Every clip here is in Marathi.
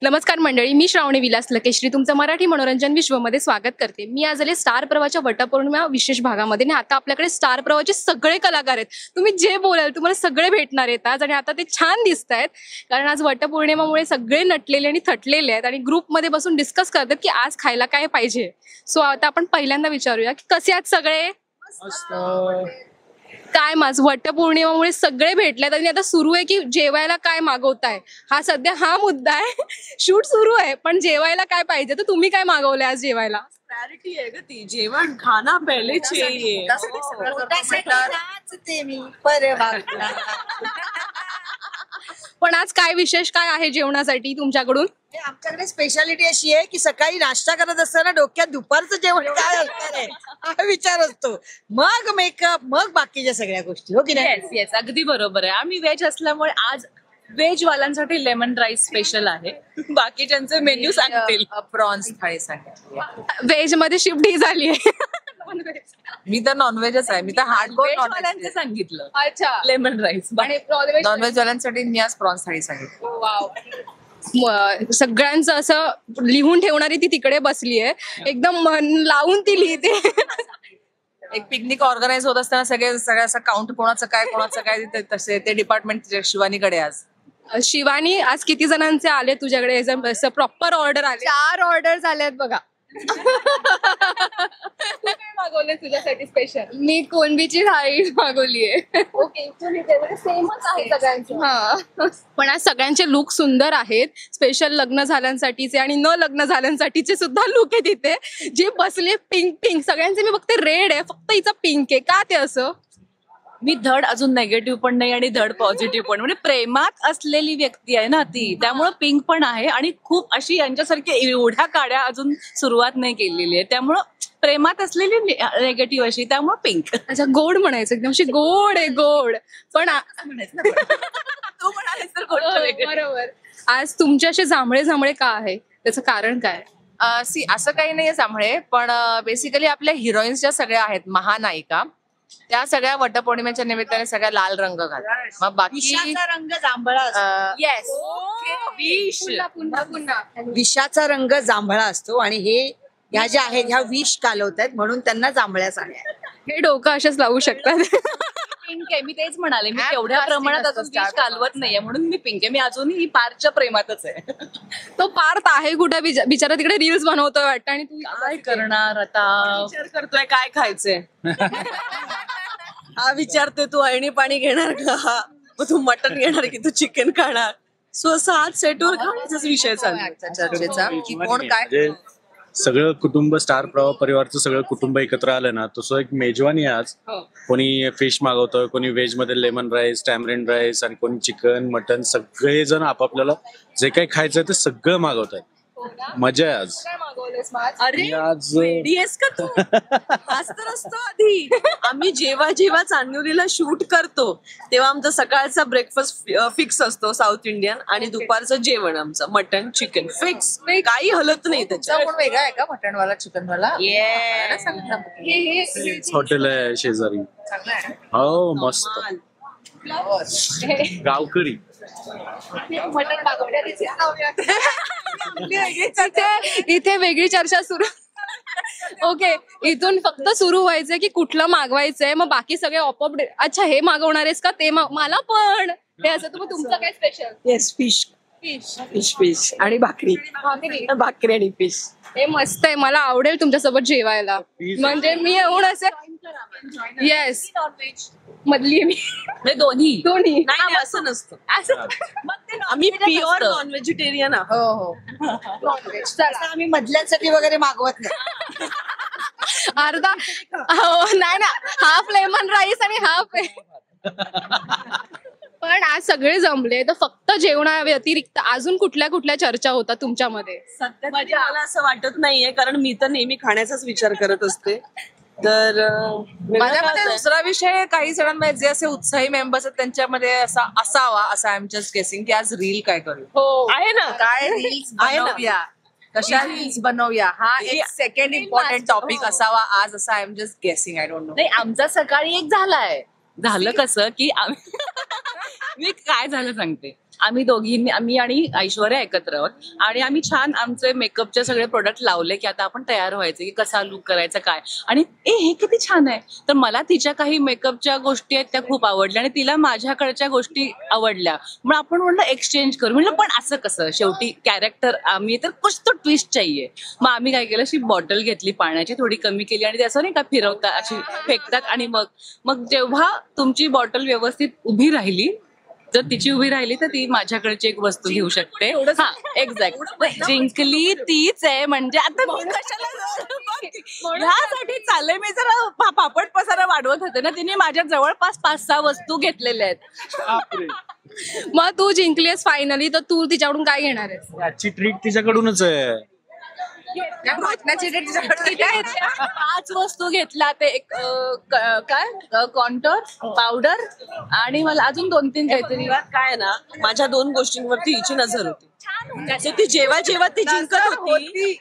नमस्कार मंडळी, मी श्रावणी विलास लकेश्री तुमचं मराठी मनोरंजन विश्वमध्ये स्वागत करते. मी आज आले स्टार प्रवाहाच्या वटपौर्णिमा विशेष भागामध्ये आणि आता आपल्याकडे स्टार प्रवाहाचे सगळे कलाकार आहेत. तुम्ही जे बोलाल तुम्हाला सगळे भेटणार आहेत आज आणि आता ते छान दिसत आहेत कारण आज वटपौर्णिमामुळे सगळे नटलेले आणि थटलेले आहेत आणि ग्रुपमध्ये बसून डिस्कस करतात की आज खायला काय पाहिजे. सो आता आपण पहिल्यांदा विचारूया की कसे आहेत सगळे. काय माझ वटपौर्णिमामुळे सगळे भेटलेत आणि आता सुरू आहे की जेवायला काय मागवताय हा सध्या हा मुद्दा आहे. शूट सुरू आहे पण जेवायला काय पाहिजे तर तुम्ही काय मागवलंय आज जेवायला. प्रायोरिटी आहे ग ती. जेवण खाना पहिले चाहिए. पण आज काय विशेष काय आहे जेवणासाठी तुमच्याकडून. आमच्याकडे स्पेशालिटी अशी आहे की सकाळी नाश्ता करत असताना डोक्यात दुपारचं जेवण काय असणार आहे हा विचार असतो, मग मेकअप, मग बाकीच्या सगळ्या गोष्टी. हो की नाही. येस येस, अगदी बरोबर आहे. आम्ही व्हेज असल्यामुळे आज व्हेज वाल्यांसाठी लेमन राईस स्पेशल आहे. बाकीच्यांचे मेन्यू सांगतील. प्रॉन्स थाळी सांगितली. व्हेज मध्ये शिफ्ट ही झाली आहे. मी तर नॉनव्हेजच आहे. मी तर हार्डकोर व्हेज वाल्यांचं सांगितलं अच्छा लेमन राईस. आणि नॉनव्हेज वाल्यांसाठी मी आज प्रॉन्स थाळी सांगितली. वाव. सगळ्यांचं असं लिहून ठेवणारी ती तिकडे बसली आहे, एकदम मन लावून ती लिहिते. एक पिकनिक ऑर्गनाइज होत असताना सगळं असं काउंट कोणाचं काय तसे ते डिपार्टमेंट शिवानीकडे आज. शिवानी आज किती जणांचे आले तुझ्याकडे प्रॉपर ऑर्डर आले. 4 ऑर्डर झाल्यात बघा. काय मागवले तुझ्यासाठी स्पेशल. मी कोलंबीची थाळी मागवलीये. ओके सेमच आहे सगळ्यांचं. हा पण आज सगळ्यांचे लुक सुंदर आहेत. स्पेशल लग्न झाल्यांसाठीचे आणि न लग्न झाल्यांसाठीचे सुद्धा लुक आहेत इथे. जे बसले पिंक सगळ्यांचे मी बघते रेड आहे, फक्त हिचा पिंक आहे. का ते असं. मी धड अजून नेगेटिव्ह पण नाही आणि धड पॉझिटिव्ह पण, म्हणजे प्रेमात असलेली व्यक्ती आहे ना ती, त्यामुळे पिंक पण आहे आणि खूप अशी यांच्यासारख्या एवढ्या काड्या अजून सुरुवात नाही केलेली आहे, त्यामुळं प्रेमात असलेली नेगेटिव्ह अशी, त्यामुळे पिंक. अच्छा गोड म्हणायचं, एकदम अशी गोड आहे गोड. पण तू म्हणालीस तर बरोबर. आज तुमचे असे जांभळे का आहे, त्याचं कारण काय. असं काही नाहीये जांभळे, पण बेसिकली आपल्या हिरोईन्स ज्या सगळ्या आहेत महानायिका त्या सगळ्या वटपौर्णिमेच्या निमित्ताने सगळ्या लाल रंग घालतात. मग बाकी विषाचा रंग जांभळा असतो. येस विष. पुन्हा विषाचा रंग जांभळा असतो आणि ह्या ज्या आहेत ह्या विष कालवत आहेत म्हणून त्यांना जांभळ्या साड्या. हे डोकं असेच लावू शकतात. पिंक आहे. मी तेच म्हणाले, मी तेवढ्या प्रमाणात अजून विष कालवत नाहीये म्हणून मी पिंक आहे. मी अजूनही पारच्या प्रेमातच आहे. तो पार्थ आहे कुठे बिचारा तिकडे रील्स बनवतोय वाटतं आणि तू काय करणार आता. विचार करतोय काय खायचंय. हा विचारतोय तू अळणी पाणी घेणार का, मग तू मटन घेणार की तू चिकन खाणार. सो असं आज सेटवर खाण्याचाच विषय चालू आहे चर्चेचा की कोण काय. सगळं कुटुंब स्टार प्रवाह परिवारचं सगळं कुटुंब एकत्र आलं ना, तसं एक मेजवानी आहे आज. कोणी फिश मागवतोय, कोणी व्हेज मध्ये लेमन राईस, टॅमरिन राईस आणि कोणी चिकन मटन. सगळेजण आपापल्याला जे काही खायचंय ते सगळं मागवत आहेत. मजा आहे आज. अरे आज रेडीएस का तू. आज तर असतो आधी. आम्ही जेव्हा चांदुरीला शूट करतो तेव्हा आमचा सकाळचा ब्रेकफास्ट फिक्स असतो साऊथ इंडियन आणि दुपारचं जेवण आमचं मटन चिकन फिक्स. काही हलत नाही त्याच्यात. कोण वेगळा आहे का मटनवाला चिकनवाला. हॉटेल आहे शेजारी. हो मस्त गावकरी. इथे वेगळी चर्चा सुरू. ओके इथून फक्त सुरू व्हायचंय की कुठलं मागवायचंय, मग बाकी सगळे ऑपअप. अच्छा हे मागवणार आहेस का ते मला पण हे असं. तर मग तुमचं काय स्पेशल. येस फिश फिश आणि भाकरी आणि फिश. हे मस्त आहे, मला आवडेल तुमच्यासोबत जेवायला. म्हणजे मी येऊन असं येस मधली मी दोन्ही नाही असं नसतं. आम्ही प्युअर नॉन व्हेजिटेरियन आहोत. आम्ही मधल्यांसाठी वगैरे मागवत नाही. अर्धा नाही ना, हाफ लेमन राईस आणि हाफ. पण आज सगळे जमले तर फक्त जेवणा व्यतिरिक्त अजून कुठल्या चर्चा होतात तुमच्यामध्ये. सध्या मला असं वाटत नाहीये, कारण मी तर नेहमी खाण्याचाच विचार करत असते. तर माझ्या मते दुसरा विषय काही जणांमध्ये जे असे उत्साही मेंबर्स आहेत त्यांच्यामध्ये असावा असं आय एम जस्ट गेसिंग की आज रील काय करू. हो आहे ना. काय रील्स बनवूया, कशा रील्स बनवूया, हा एक सेकंड इम्पॉर्टंट टॉपिक असावा आज असं I am just guessing. I don't know. नाही आमचा सकाळी एक झालाय. झालं कसं की मी काय झालं सांगते. आम्ही दोघींनी, आम्ही आणि ऐश्वर्या एकत्र आहोत आणि आम्ही छान आमचे मेकअपचे सगळे प्रोडक्ट लावले की आता आपण तयार व्हायचे की कसा लुक करायचा काय. आणि हे किती छान आहे. तर मला तिच्या काही मेकअपच्या गोष्टी आहेत त्या खूप आवडल्या आणि तिला माझ्याकडच्या गोष्टी आवडल्या. मग आपण म्हणलं एक्सचेंज करू. म्हणलं पण असं कसं, शेवटी कॅरेक्टर आम्ही तर कुछ तो ट्विस्ट चाहिए. मग आम्ही काय केलं, अशी बॉटल घेतली पाण्याची, थोडी कमी केली आणि ते असं नाही का फिरवतात, अशी फेकतात आणि मग जेव्हा तुमची बॉटल व्यवस्थित उभी राहिली, जर तिची उभी राहिली तर ती माझ्याकडची एक वस्तू घेऊ शकते. हा एक्झॅक्ट, जिंकली तीच आहे. म्हणजे आता मी कशाला ह्यासाठी चालले, मी जरा पापड पसारा वाढवत होते ना, तिने माझ्या जवळपास 5-6 वस्तू घेतलेल्या आहेत. मग तू जिंकलीस फायनली, तर तू तिच्याकडून काय घेणार आहेस? याची ट्रीट तिच्याकडूनच आहे. 5 वस्तू घेतला. ते एक काय कॉन्टोर पावडर आणि मला अजून 2-3 काहीतरी. काय ना, माझ्या 2 गोष्टींवरती हिची नजर होती. So ती जेव्हा जेव्हा ती जिंकत होती,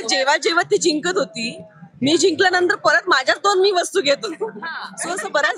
जेव्हा जेव्हा ती जिंकत होती, मी जिंकल्यानंतर परत माझ्याच 2 मी वस्तू घेत होतो. सो असं बऱ्याच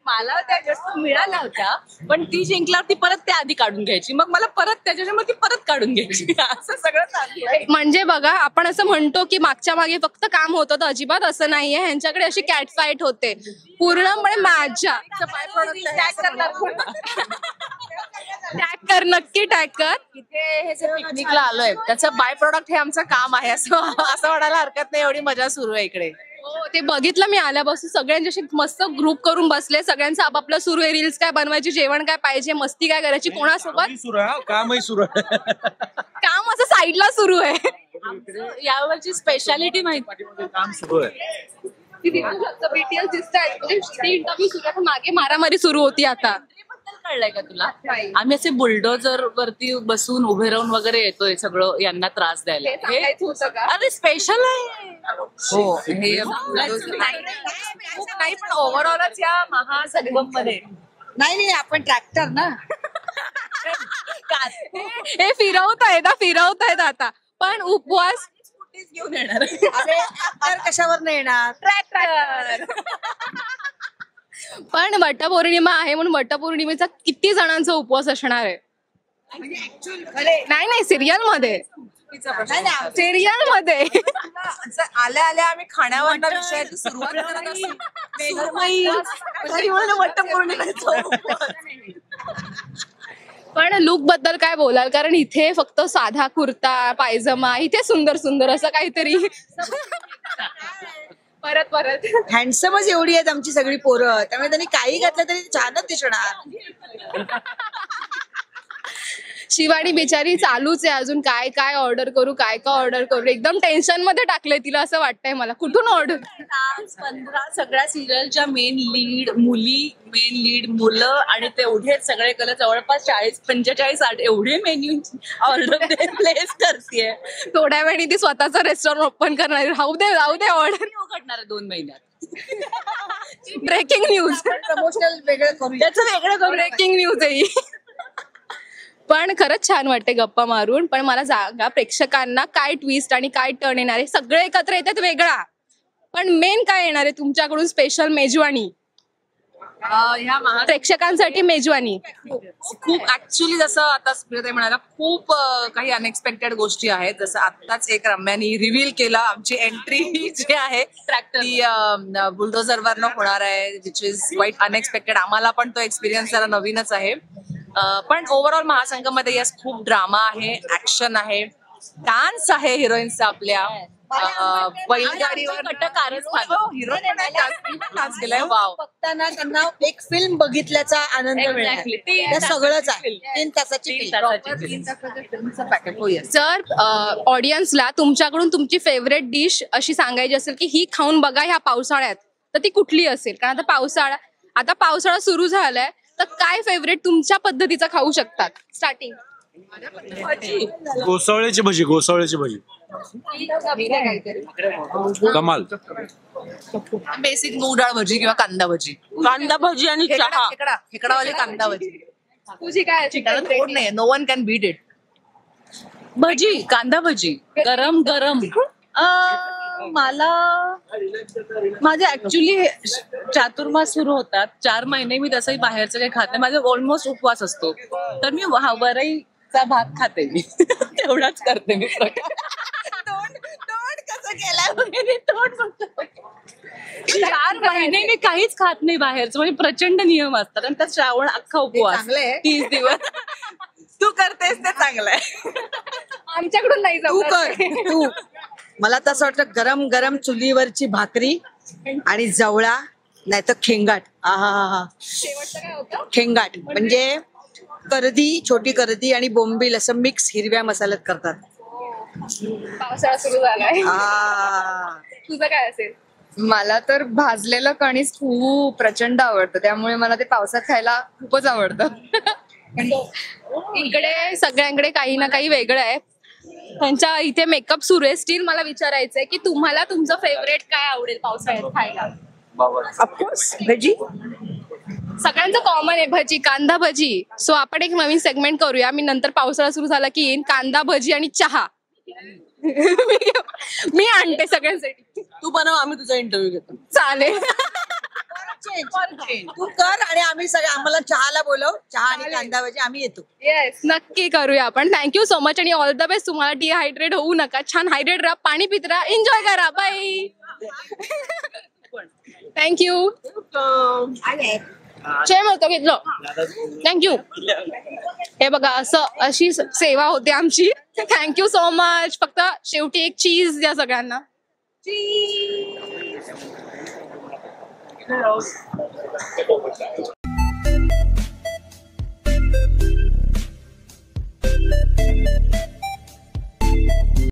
मला त्या वस्तू मिळाल्या होत्या, पण ती जिंकल्यावर ती परत त्या आधी काढून घ्यायची, मग मला परत त्याच्याच्या मग ती परत काढून घ्यायची. असं सगळं चालू आहे. म्हणजे बघा, आपण असं म्हणतो की मागच्या मागे फक्त काम होतं, तर अजिबात असं नाहीये. ह्यांच्याकडे अशी कॅट फाईट होते पूर्णपणे. माझ्या टॅग कर, नक्की टॅग कर. इथे हे जे पिकनिकला आलोय त्याचं बाय प्रोडक्ट हे आमचं काम आहे असं म्हणायला हरकत नाही. एवढी मजा सुरू आहे इकडे. हो, ते बघितलं मी आल्यापासून. सगळ्यांच्याशी मस्त ग्रुप करून बसले, सगळ्यांचं आपापलं सुरू आहे. रील्स काय बनवायची, जेवण काय पाहिजे, मस्ती काय करायची, कोणासोबत सुरू आहे, कामही सुरू आहे. काम असं साईडला सुरू आहे. यावरची स्पेशालिटी माहिती, काम सुरू आहे. BTS दिसतायत, म्हणजे इंटरव्ह्यू सुरू आहे, मागे मारामारी सुरू होती आता. कळलंय का तुला? आम्ही असे बुलडोजर वरती बसून उभे राहून वगैरे येतोय सगळं यांना त्रास द्यायला. अरे स्पेशल आहे. हो, हे नाही पण ओव्हरऑलच या महासंगम मध्ये नाही आपण ट्रॅक्टर ना. हे फिरवतायत आता. पण उपवास घेऊन येणार. अरे ट्रॅक्टर कशावर नाही येणार? ट्रॅक्टर. पण वटपौर्णिमा आहे म्हणून वटपौर्णिमेचा किती जणांचा उपवास असणार आहे? नाही, सिरियल मध्ये आल्या आल्या आम्ही खाण्यावर विषयाची सुरुवात करत असतो. पण लुक बद्दल काय बोलाल? कारण इथे फक्त साधा कुर्ता पायजमा, इथे सुंदर सुंदर असं काहीतरी. परत हँडसमच एवढी आहेत आमची सगळी पोरं, त्यामुळे त्यांनी काही घातलं तरी छानच दिसणार. शिवानी बिचारी चालूच आहे अजून, काय काय ऑर्डर करू, एकदम टेन्शन मध्ये टाकलंय तिला असं वाटतंय मला. कुठून ऑर्डर? 15 सगळ्या सिरियलच्या मेन लीड मुली, मेन लीड मुलं आणि तेवढेच सगळे कलर, जवळपास 40-45 एवढे मेन्यू ऑर्डर प्लेस करते. थोड्या वेळी ती स्वतःचं रेस्टॉरंट ओपन करणार. राहू दे ऑर्डर उघडणार 2 महिन्यात. ब्रेकिंग न्यूज, प्रमोशनल वेगळं करू. त्याचं वेगळं ब्रेकिंग न्यूज आहे. पण खरंच छान वाटते गप्पा मारून. पण मला जागा प्रेक्षकांना काय ट्विस्ट आणि काय टर्न येणार आहे, सगळे एकत्र येतात वेगळा, पण मेन काय येणार आहे तुमच्याकडून स्पेशल मेजवानी, ह्या प्रेक्षकांसाठी मेजवानी? खूप ऍक्च्युली जसं आता स्मृती म्हणाला, खूप काही अनएक्सपेक्टेड गोष्टी आहेत. जसं आत्ताच एक रम्यानी रिव्हील केला, आमची एंट्री जी आहे ती बुलडोझर वरनं होणार आहे, विच इज क्वाईट अनएक्सपेक्टेड. आम्हाला पण तो एक्सपिरियन्स जरा नवीनच आहे. पण ओव्हरऑल महासंघमध्ये यस, खूप ड्रामा आहे, ऍक्शन आहे, डान्स आहे हिरोईन्सचा आपल्या. बैलगाडीवर डान्स केलाय. वाव, बघताना त्यांना एक फिल्म बघितल्याचा आनंद मिळाला. ते सगळंच आहे. 3 तासाची film. जर ऑडियन्सला तुमच्याकडून तुमची फेवरेट डिश अशी सांगायची असेल की ही खाऊन बघा ह्या पावसाळ्यात, तर ती कुठली असेल? कारण आता पावसाळा सुरू झालाय, तर काय फेवरेट तुमच्या पद्धतीचा खाऊ शकतात? स्टार्टिंग गोसावळ्याची भजी. कमाल. बेसिक मूग डाळ भजी किंवा कांदा भजी. आणि चहा. खेकडावाली कांदा भजी. तुझी काय? तोड नाही, no one can beat it. Bhaji, कांदा भजी, गरम गरम. मला माझे ऍक्च्युली चातुर्मास सुरू होतात 4 महिने मी तसंही बाहेरचं काही खात नाही. माझा ऑलमोस्ट उपवास असतो, तर मी वरईचा भात खाते मी तेवढाच करते मी प्रकार. तोंड कसं केलं तोंड बघतो. 4 महिने मी काहीच खात नाही बाहेरचं, म्हणजे प्रचंड नियम असतात आणि त्यात श्रावण अख्खा उपवास चांगलं आहे. 30 दिवस. तू करतेस ते चांगलं आहे. आमच्याकडून नाही तू जमणार कर तू. मला तसं वाटतं गरम गरम चुलीवरची भाकरी आणि जवळा नाही तर खेंगाट. हा शेवटचं काय होतं खेंगाट म्हणजे करदी, छोटी करदी आणि बोंबील असं मिक्स हिरव्या मसाल्यात करतात. पावसाळा सुरू झालाय. आ. तुझं काय असेल? मला तर भाजलेलं कणीस खूप प्रचंड आवडतं, त्यामुळे मला ते पावसात खायला खूपच आवडतं. इकडे सगळ्यांकडे काही ना काही वेगळं आहे. त्यांच्या इथे मेकअप सुरू आहे. स्टील मला विचारायचंय की तुम्हाला तुमचं फेवरेट काय आवडेल पावसाळ्यात खायला? ऑफकोर्स भजी. सगळ्यांचं कॉमन आहे भजी, कांदा भजी. सो आपण एक नवीन सेगमेंट करूया. मी नंतर पावसाळा सुरू झाला की येईन, कांदा भजी आणि चहा. मी आणते सगळ्यांसाठी. तू बनव, आम्ही तुझा इंटरव्ह्यू घेतो. चालेल. तू कर आणि आम्ही सगळं आम्हाला चहाला बोलव. चहा आणि कांदा भजी आम्ही येतो. येस, नक्की करूया आपण. थँक्यू सो मच आणि ऑल द बेस्ट. तुम्हाला डिहायड्रेट होऊ नका, छान हायड्रेट राहा, पाणी पित राहा, एन्जॉय करा. बाय. थँक्यू. शेम होतो घेतलं. थँक्यू. हे बघा अशी सेवा होते आमची. Thank you so much. फक्त शेवटी एक चीज द्या सगळ्यांना.